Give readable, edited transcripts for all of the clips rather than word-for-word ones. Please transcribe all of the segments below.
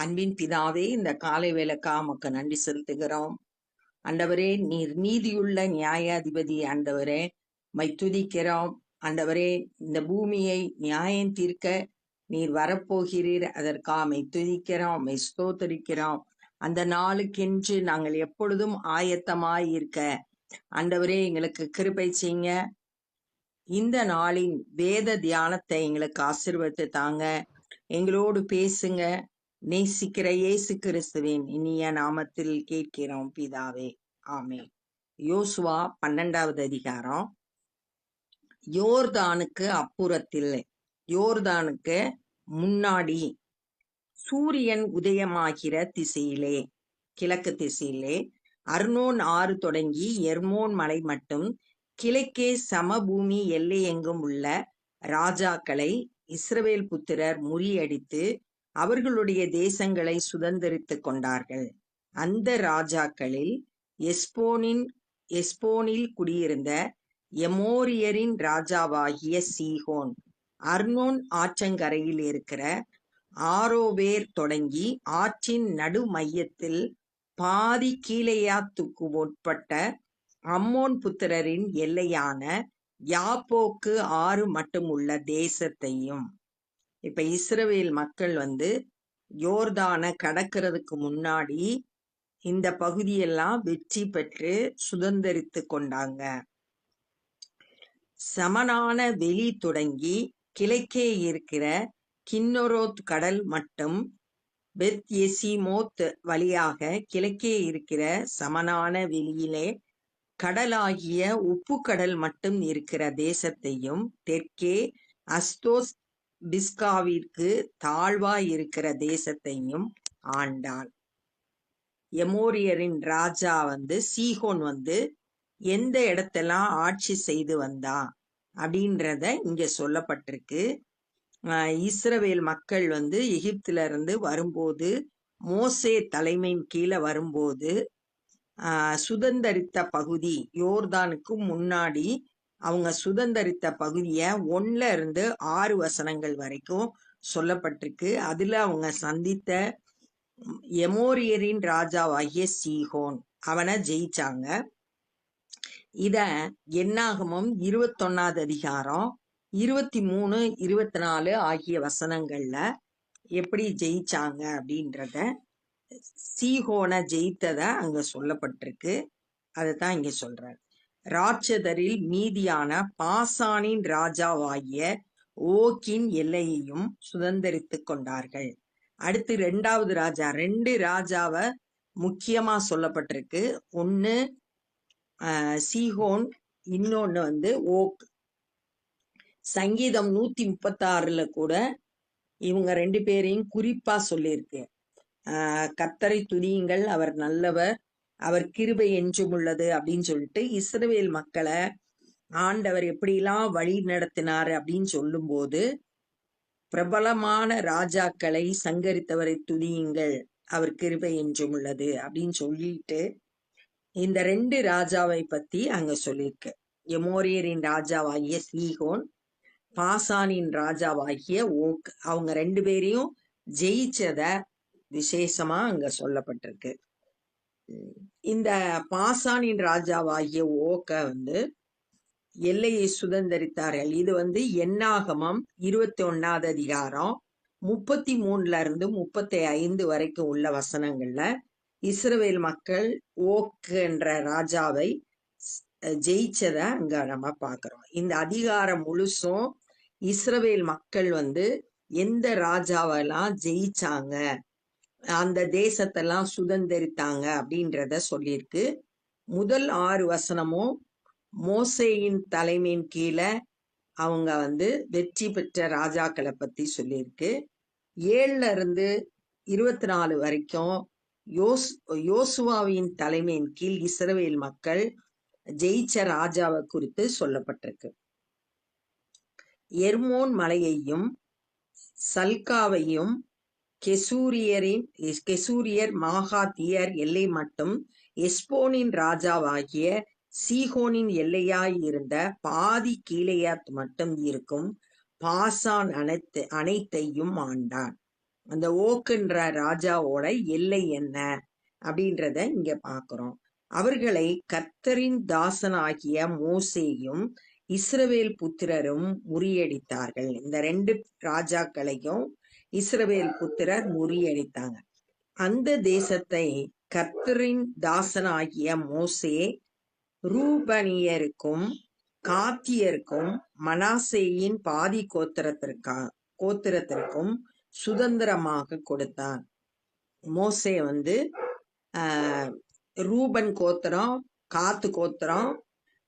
அன்பின் பிதாவே, இந்த காலை வேளைக்கா உமக்கு நன்றி செலுத்துகிறோம். ஆண்டவரே, நீர் நீதியுள்ள நியாயாதிபதி. ஆண்டவரே, மை துதிக்கிறோம். ஆண்டவரே, இந்த பூமியை நியாயம் தீர்க்க நீர் வரப்போகிறீர். அதற்காக மை துதிக்கிறோம், மை ஸ்தோத்தரிக்கிறோம். அந்த நாளுக்கென்று நாங்கள் எப்பொழுதும் ஆயத்தமாய் இருக்க ஆண்டவரே எங்களுக்கு கிருபை செய்யுங்க. இந்த நாளின் வேத தியானத்தை எங்களுக்கு ஆசீர்வதித்து தாங்க. எங்களோடு பேசுங்க. நேசிக்கிற இயேசு கிறிஸ்துவின் இனிய நாமத்தில் கேட்கிறோம் பிதாவே, ஆமென். யோசுவா 12வது அதிகாரம். யோர்தானுக்கு அப்புறத்தில், யோர்தானுக்கு முன்னாடி, சூரியன் உதயமாகிற திசையிலே, கிழக்கு திசையிலே, அர்னோன் ஆறு தொடங்கி எர்மோன் மலை மட்டும் கிழக்கே சமபூமி எல்லையெங்கும் உள்ள ராஜாக்களை இஸ்ரவேல் புத்திரர் முறியடித்து அவர்களுடைய தேசங்களை சுதந்தரித்துக் கொண்டார்கள். அந்த ராஜாக்களில் எஸ்போனில் குடியிருந்த எமோரியரின் ராஜாவாகிய சீகோன், அர்னோன் ஆற்றங்கரையில் இருக்கிற ஆரோவேர் தொடங்கி ஆற்றின் நடு மையத்தில் பாதி கீலேயாத்துக்கு உட்பட்ட அம்மோன் புத்திரரின் எல்லையான யாப்போக்கு ஆறு மட்டும் உள்ள தேசத்தையும். இப்ப இஸ்ரவேல் மக்கள் யோர்தானை கடக்கிறதுக்கு முன்னாடி இந்த பகுதியெல்லாம் வெற்றி பெற்று சுதந்தரித்து கொண்டாங்க. சமனான வெளி தொடங்கி கிழக்கே இருக்கிற கின்னொரோத் கடல் மட்டும் பெத் எசிமோத் வழியாக கிழக்கே இருக்கிற சமனான வெளியிலே கடலாகிய உப்பு கடல் மட்டும் இருக்கிற தேசத்தையும், தெற்கே அஸ்தோஸ் பிஸ்காவிற்கு தாழ்வாய் இருக்கிற தேசத்தையும் ஆண்டான். எமோரியரின் ராஜா சீகோன் எந்த இடத்தெல்லாம் ஆட்சி செய்து வந்தா அப்படின்றத இங்க சொல்லப்பட்டிருக்கு. இஸ்ரவேல் மக்கள் எகிப்தில இருந்து வரும்போது, மோசே தலைமையின் கீழே வரும்போது சுதந்தரித்த பகுதி, யோர்தானுக்கு முன்னாடி அவங்க சுதந்தரித்த பகுதிய 1ல இருந்து 6 வசனங்கள் வரைக்கும் சொல்லப்பட்டிருக்கு. அதுல அவங்க சந்தித்த எமோரியரின் ராஜாவாகிய சீகோன், அவனை ஜெயிச்சாங்க. இத என்னாகமம் 21வது அதிகாரம் 23, 24 ஆகிய வசனங்கள்ல எப்படி ஜெயிச்சாங்க அப்படின்றத, சீகோனை ஜெயித்தத அங்க சொல்லப்பட்டிருக்கு. அதைத்தான் இங்க சொல்றார். ராட்சதரில் மீதியான பாசானின் ராஜாவாகிய ஓக்கின் எல்லையையும் சுதந்தரித்து கொண்டார்கள். அடுத்து 2வது ராஜா, 2 ராஜாவை முக்கியமா சொல்லப்பட்டிருக்கு. ஒன்னு சீகோன், இன்னொன்னு ஓக். சங்கீதம் 136ல கூட இவங்க 2 பேரையும் குறிப்பா சொல்லியிருக்கு. கர்த்தரை துதியுங்கள், அவர் நல்லவர், அவர் கிருபை என்றும் உள்ளது அப்படின்னு சொல்லிட்டு இஸ்ரவேல் மக்களை ஆண்டவர் எப்படிலாம் வழி நடத்தினாரு அப்படின்னு சொல்லும் போது, பிரபலமான ராஜாக்களை சங்கரித்தவரை துதியுங்கள், அவர் கிருபை என்றும் உள்ளது அப்படின்னு சொல்லிட்டு இந்த 2 ராஜாவை பத்தி அங்க சொல்லியிருக்கு. எமோரியரின் ராஜாவாகிய சீகோன், பாசானின் ராஜாவாகிய ஓக், அவங்க 2 பேரையும் ஜெயிச்சத விசேஷமா அங்க சொல்லப்பட்டிருக்கு. இந்த பாசானின் ராஜாவாகிய ஓக்க எல்லையை சுதந்தரித்தார்கள். இது என்னாகமம் 21வது அதிகாரம் 33ல இருந்து 35 வரைக்கும் உள்ள வசனங்கள்ல இஸ்ரவேல் மக்கள் ஓக் என்ற ராஜாவை ஜெயிச்சத அங்க நம்ம பாக்குறோம். இந்த அதிகாரம் முழுசும் இஸ்ரவேல் மக்கள் எந்த ராஜாவெல்லாம் ஜெயிச்சாங்க, அந்த தேசத்தெல்லாம் சுதந்தரித்தாங்க அப்படின்றத சொல்லியிருக்கு. முதல் 6 வசனமும் மோசேயின் தலைமையின் கீழே அவங்க வெற்றி பெற்ற ராஜாக்களை பத்தி சொல்லியிருக்கு. 7ல இருந்து 24 வரைக்கும் யோசுவாவின் தலைமையின் கீழ் இஸ்ரவேல் மக்கள் ஜெயிச்ச ராஜாவை குறித்து சொல்லப்பட்டிருக்கு. எர்மோன் மலையையும் சல்காவையும் கெசூரியர் மாகாத்தியர் எல்லை மட்டும் எஸ்போனின் ராஜாவாகிய சீகோனின் எல்லையாய் இருந்த பாதி கீலேயாத் மட்டும் இருக்கும் பாசான் அனைத்தையும் ஆண்டான். அந்த ஓக்குன்ற ராஜாவோட எல்லை என்ன அப்படின்றத இங்க பார்க்கிறோம். அவர்களை கர்த்தரின் தாசனாகிய மோசேயும் இஸ்ரவேல் புத்திரரும் முறியடித்தார்கள். இந்த 2 ராஜாக்களையும் இஸ்ரவேல் புத்திரர் முறியடித்தாங்க. அந்த தேசத்தை கர்த்தரின் தாசனாகிய மோசே ரூபனியருக்கும் காத்தியருக்கும் மனாசேயின் பாதி கோத்திரத்திற்கும் சுதந்திரமாக கொடுத்தார். மோசே ரூபன் கோத்திரம், காத்து கோத்திரம்,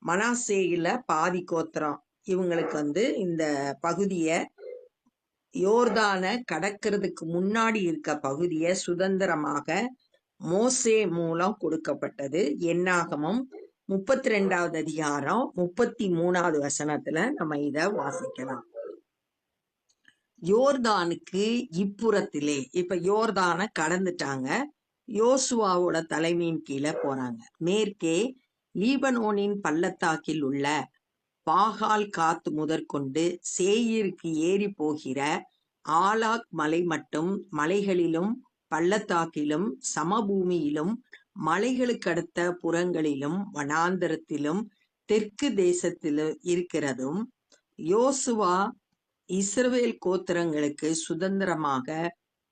மனாசேயில பாதி கோத்திரம், இவங்களுக்கு இந்த பகுதிய யோர்தான கடக்கிறதுக்கு முன்னாடி இருக்க பகுதிய சுதந்திரமாக மோசே மூலம் கொடுக்கப்பட்டது. என்னாகமம் 32வது அதிகாரம் 33வது வசனத்துல நம்ம இத வாசிக்கலாம். யோர்தானுக்கு இப்புறத்திலே, இப்ப யோர்தான கடந்துட்டாங்க, யோசுவாவோட தலைமையின் கீழே போறாங்க. மேற்கே லீபனோனின் பள்ளத்தாக்கில் உள்ள பாகால் காத்து முதற்கொண்டு சேயிருக்கு ஏறி போகிற ஆலாக் மலை மட்டும் மலைகளிலும் பள்ளத்தாக்கிலும் சமபூமியிலும் மலைகளுக்கடுத்த புறங்களிலும் வனாந்தரத்திலும் தெற்கு தேசத்திலும் இருக்கிறதும் யோசுவா இஸ்ரவேல் கோத்திரங்களுக்கு சுதந்திரமாக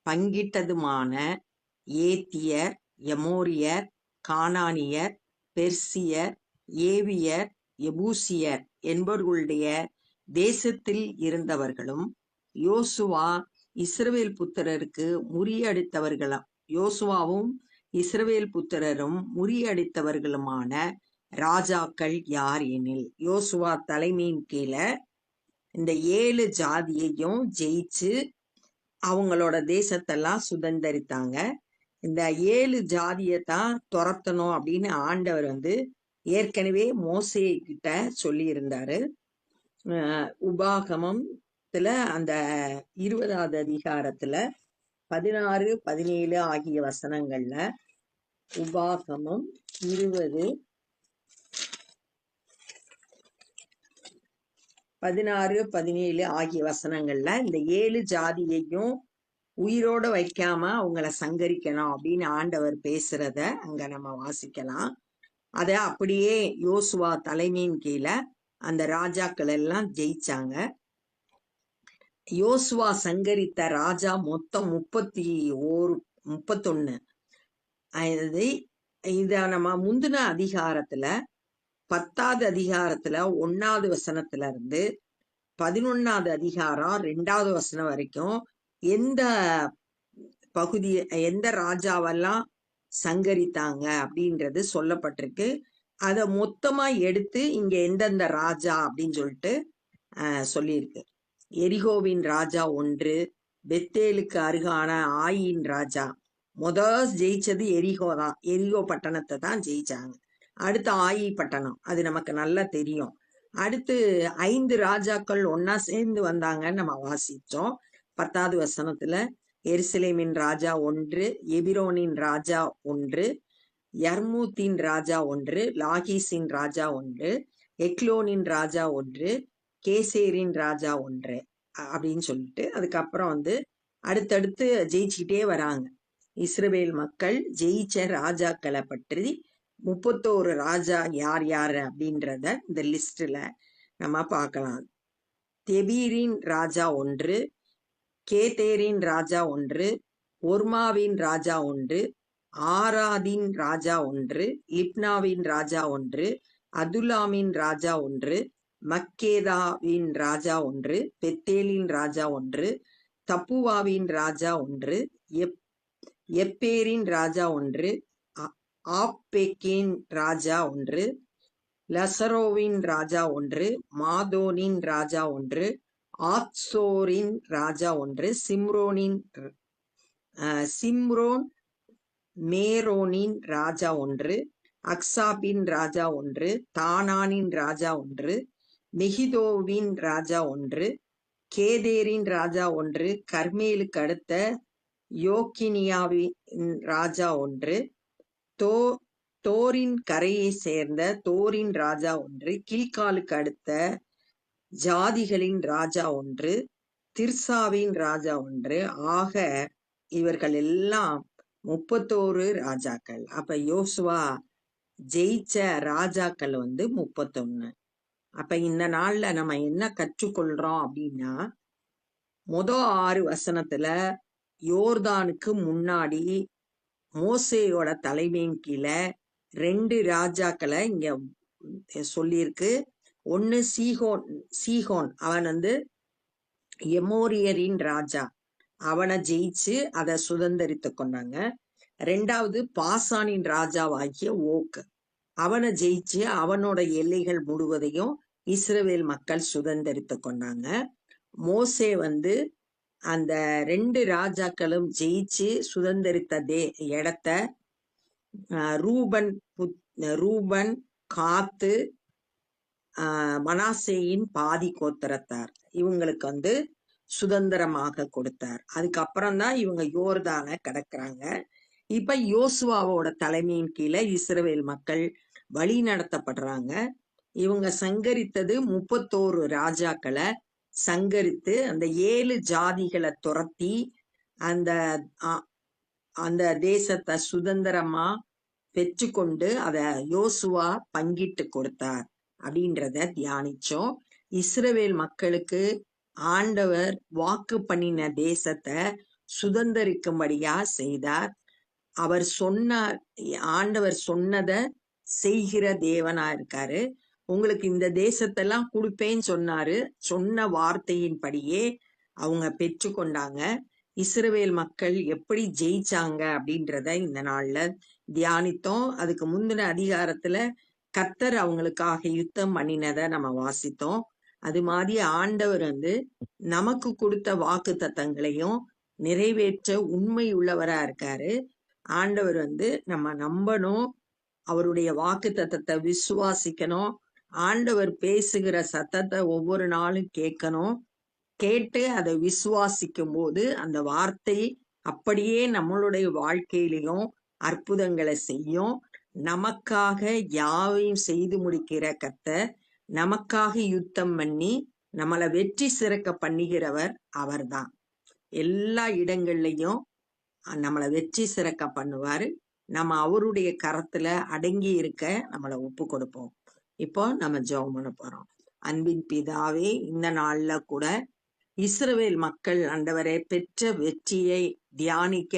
பங்கிட்டதுமான ஏத்தியர், எமோரியர், கானானியர், பெர்சியர், ஏவியர், எபூசியர் என்பவர்களுடைய தேசத்தில் இருந்தவர்களும் யோசுவா இஸ்ரவேல் புத்திரருக்கு முறியடித்தவர்களாம். யோசுவாவும் இஸ்ரவேல் புத்திரரும் முறியடித்தவர்களுமான ராஜாக்கள் யார் எனில், யோசுவா தலைமையின் கீழே இந்த 7 ஜாதியையும் ஜெயிச்சு அவங்களோட தேசத்தெல்லாம் சுதந்திரித்தாங்க. இந்த 7 ஜாதியத்தான் துரத்தணும் அப்படின்னு ஆண்டவர் ஏற்கனவே மோசே கிட்ட சொல்லி இருந்தாரு. உபாகமத்துல அந்த 20வது அதிகாரத்துல 16, 17 ஆகிய வசனங்கள்ல, உபாகமம் 20, 16, 17 ஆகிய வசனங்கள்ல இந்த 7 ஜாதியையும் உயிரோட வைக்காம அவங்கள சங்கரிக்கணும் அப்படின்னு ஆண்டவர் பேசுறத அங்க நம்ம வாசிக்கலாம். அத அப்படியே யோசுவா தலைமையின் கீழே அந்த ராஜாக்கள் எல்லாம் ஜெயிச்சாங்க. யோசுவா சங்கரித்த ராஜா மொத்தம் 31. இத நம்ம முந்தின அதிகாரத்துல 10வது அதிகாரத்துல 1வது வசனத்துல இருந்து 11வது அதிகாரம் 2வது வசனம் வரைக்கும் எந்த பகுதி, எந்த ராஜாவெல்லாம் சங்கரித்தாங்க அப்படின்றது சொல்லப்பட்டிருக்கு. அத மொத்தமா எடுத்து இங்க எந்தெந்த ராஜா அப்படின்னு சொல்லிட்டு சொல்லியிருக்கு. எரிகோவின் ராஜா 1, பெத்தேலுக்கு அருகான ஆயின் ராஜா. ஜெயிச்சது எரிகோ தான். எரிகோ பட்டணத்தை தான் ஜெயிச்சாங்க. அடுத்து ஆயி பட்டணம், அது நமக்கு நல்லா தெரியும். அடுத்து 5 ராஜாக்கள் ஒன்னா சேர்ந்து வந்தாங்கன்னு நம்ம வாசிச்சோம் 10வது வசனத்துல. எருசலேமின் ராஜா 1, எபிரோனின் ராஜா 1, யர்மூத்தின் ராஜா 1, லாகீஸின் ராஜா 1, எக்லோனின் ராஜா 1, கேசேரின் ராஜா 1 அப்படின்னு சொல்லிட்டு அதுக்கப்புறம் அடுத்தடுத்து ஜெயிச்சுக்கிட்டே வராங்க. இஸ்ரவேல் மக்கள் ஜெயிச்ச ராஜாக்களை பற்றி 31 ராஜா யார் யார் அப்படின்றத இந்த லிஸ்ட்ல நம்ம பார்க்கலாம். தெபீரின் ராஜா 1, கேதேரின் ராஜா 1, ஒர்மாவின் ராஜா 1, ஆராதின் ராஜா 1, லிப்னாவின் ராஜா 1, அதுலாமின் ராஜா 1, மக்கேதாவின் ராஜா 1, பெத்தேலின் ராஜா 1, தப்புவாவின் ராஜா 1, எப்பேரின் ராஜா 1, ஆப்பெக்கின் ராஜா 1, லசரோவின் ராஜா 1, மாதோனின் ராஜா 1, ஆத்சோரின் ராஜா 1, சிம்ரோன் மேரோனின் ராஜா 1, அக்சாபின் ராஜா 1, தானானின் ராஜா 1, மெகிதோவின் ராஜா 1, கேதேரின் ராஜா 1, கர்மேலுக்கு அடுத்த யோக்கினியாவின் ராஜா 1, தோரின் கரையை சேர்ந்த தோரின் ராஜா 1, கில்காலுக்கு அடுத்த ஜாதிகளின் ராஜா 1, திர்சாவின் ராஜா 1. ஆக இவர்கள் எல்லாம் 31 ராஜாக்கள். அப்ப யோசுவா ஜெயிச்ச ராஜாக்கள் 31. அப்ப இந்த நாள்ல நம்ம என்ன கற்றுக்கொள்றோம் அப்படின்னா, 6 வசனத்துல யோர்தானுக்கு முன்னாடி மோசேயோட தலைமையின் கீழே 2 ராஜாக்களை இங்க சொல்லியிருக்கு. ஒன்னு சீகோன் அவன் எமோரியரின் ராஜா, அவனை ஜெயிச்சு அதை சுதந்திரித்து கொண்டாங்க. 2வது பாசானின் ராஜாவாகிய ஓக், அவனை ஜெயிச்சு அவனோட எல்லைகள் முழுவதையும் இஸ்ரவேல் மக்கள் சுதந்திரித்து கொண்டாங்க. மோசே அந்த 2 ராஜாக்களும் ஜெயிச்சு சுதந்திரித்த இடத்த ரூபன், காத்து, மனாசேயின் பாதி கோத்திரத்தார் இவங்களுக்கு சுதந்திரமாக கொடுத்தார். அதுக்கப்புறம் தான் இவங்க யோர்தானை கடக்குறாங்க. இப்ப யோசுவாவோட தலைமையின் கீழே இஸ்ரவேல் மக்கள் வழி நடத்தப்படுறாங்க. இவங்க சங்கரித்தது 31 ராஜாக்களை சங்கரித்து அந்த 7 ஜாதிகளை துரத்தி அந்த தேசத்தை சுதந்திரமா பெற்றுக்கொண்டு அத யோசுவா பங்கிட்டு கொடுத்தார் அப்படின்றத தியானிச்சோம். இஸ்ரவேல் மக்களுக்கு ஆண்டவர் வாக்கு பண்ணின தேசத்தை சுதந்திரிக்கும்படியா செய்தார். ஆண்டவர் சொன்னதை செய்கிற தேவனா இருக்காரு. உங்களுக்கு இந்த தேசத்தெல்லாம் கொடுப்பேன்னு சொன்னாரு. சொன்ன வார்த்தையின்படியே அவங்க பெற்றுக்கொண்டாங்க. இஸ்ரவேல் மக்கள் எப்படி ஜெயிச்சாங்க அப்படின்றத இந்த நாள்ல தியானித்தோம். அதுக்கு முந்தின அதிகாரத்துல கர்த்தர் அவங்களுக்காக யுத்தம் பண்ணினதை நம்ம வாசித்தோம். அது மாதிரி ஆண்டவர் நமக்கு கொடுத்த வாக்கு தத்தங்களையும் நிறைவேற்ற உண்மை உள்ளவரா இருக்காரு. ஆண்டவர் நம்ம நம்பணும், அவருடைய வாக்கு தத்தத்தை விசுவாசிக்கணும், ஆண்டவர் பேசுகிற சத்தத்தை ஒவ்வொரு நாளும் கேட்கணும். கேட்டு அதை விசுவாசிக்கும் போது அந்த வார்த்தை அப்படியே நம்மளுடைய வாழ்க்கையிலையும் அற்புதங்களை செய்யும். நமக்காக யாவையும் செய்து முடிக்கிற கர்த்தர், நமக்காக யுத்தம் பண்ணி நம்மளை வெற்றி சிறக்க பண்ணுகிறவர் அவர்தான். எல்லா இடங்கள்லையும் நம்மளை வெற்றி சிறக்க பண்ணுவாரு. நம்ம அவருடைய கரத்துல அடங்கி இருக்க நம்மளை ஒப்பு கொடுப்போம். இப்போ நம்ம ஜெபம் பண்ண போறோம். அன்பின் பிதாவே, இந்த நாள்ல கூட இஸ்ரவேல் மக்கள் ஆண்டவரே பெற்ற வெற்றியை தியானிக்க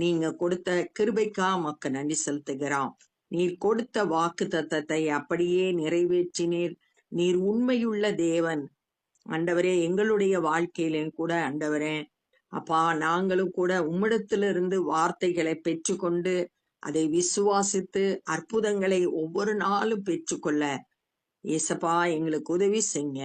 நீங்க கொடுத்த கிருபைக்கா உமக்கு நன்றி செலுத்துகிறோம். நீர் கொடுத்த வாக்கு தத்தத்தை அப்படியே நிறைவேற்றினீர். நீர் உண்மையுள்ள தேவன் ஆண்டவரே. எங்களுடைய வாழ்க்கையிலும் கூட ஆண்டவரே அப்பா, நாங்களும் கூட உம்மிடத்திலிருந்து வார்த்தைகளை பெற்றுக்கொண்டு அதை விசுவாசித்து அற்புதங்களை ஒவ்வொரு நாளும் பெற்றுக்கொள்ள ஏசப்பா எங்களுக்கு உதவி செய்யுங்க.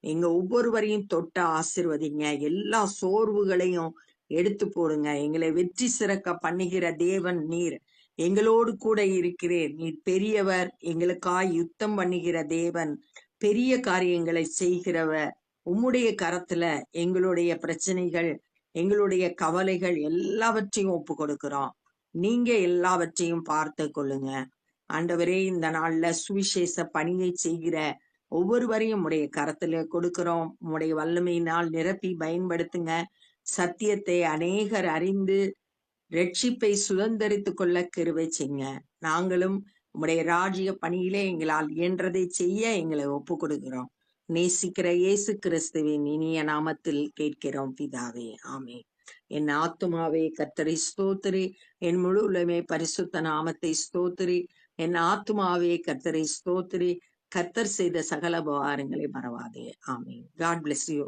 எங்க ஒவ்வொருவரையும் தொட்ட ஆசீர்வதிங்க. எல்லா சோர்வுகளையும் எடுத்து போடுங்க. எங்களை வெற்றி சிறக்க பண்ணுகிற தேவன் நீர். எங்களோடு கூட இருக்கிறேன். நீர் பெரியவர், எங்களுக்காய் யுத்தம் பண்ணுகிற தேவன், பெரிய காரியங்களை செய்கிறவர். உம்முடைய கரத்துல எங்களுடைய பிரச்சனைகள், எங்களுடைய கவலைகள் எல்லாவற்றையும் ஒப்பு கொடுக்கிறோம். நீங்க எல்லாவற்றையும் பார்த்து கொள்ளுங்க ஆண்டவரே. இந்த நாள்ல சுவிசேஷ பணியை செய்கிற ஒவ்வொருவரையும் உடைய கரத்துல கொடுக்கிறோம். உம்முடைய வல்லமையினால் நிரப்பி பயன்படுத்துங்க. சத்தியத்தை அநேகர் அறிந்து ரட்சிப்பை சுதந்திரித்து கொள்ள கிருபை செய்யுங்க. நாங்களும் உம்முடைய ராஜ்ய பணியிலே எங்களால் இயன்றதை செய்ய எங்களை ஒப்பு கொடுக்கிறோம். நேசிக்கிற இயேசு கிறிஸ்துவின் இனிய நாமத்தில் கேட்கிறோம் பிதாவே, ஆமே. என் ஆத்துமாவே கர்த்தரை ஸ்தோத்திரி, என் முழு உள்ளமே பரிசுத்த நாமத்தை ஸ்தோத்திரி. என் ஆத்துமாவே கர்த்தரை ஸ்தோத்திரி, கர்த்தர் செய்த சகல உபகாரங்களை மறவாதே. ஆமே. God bless you.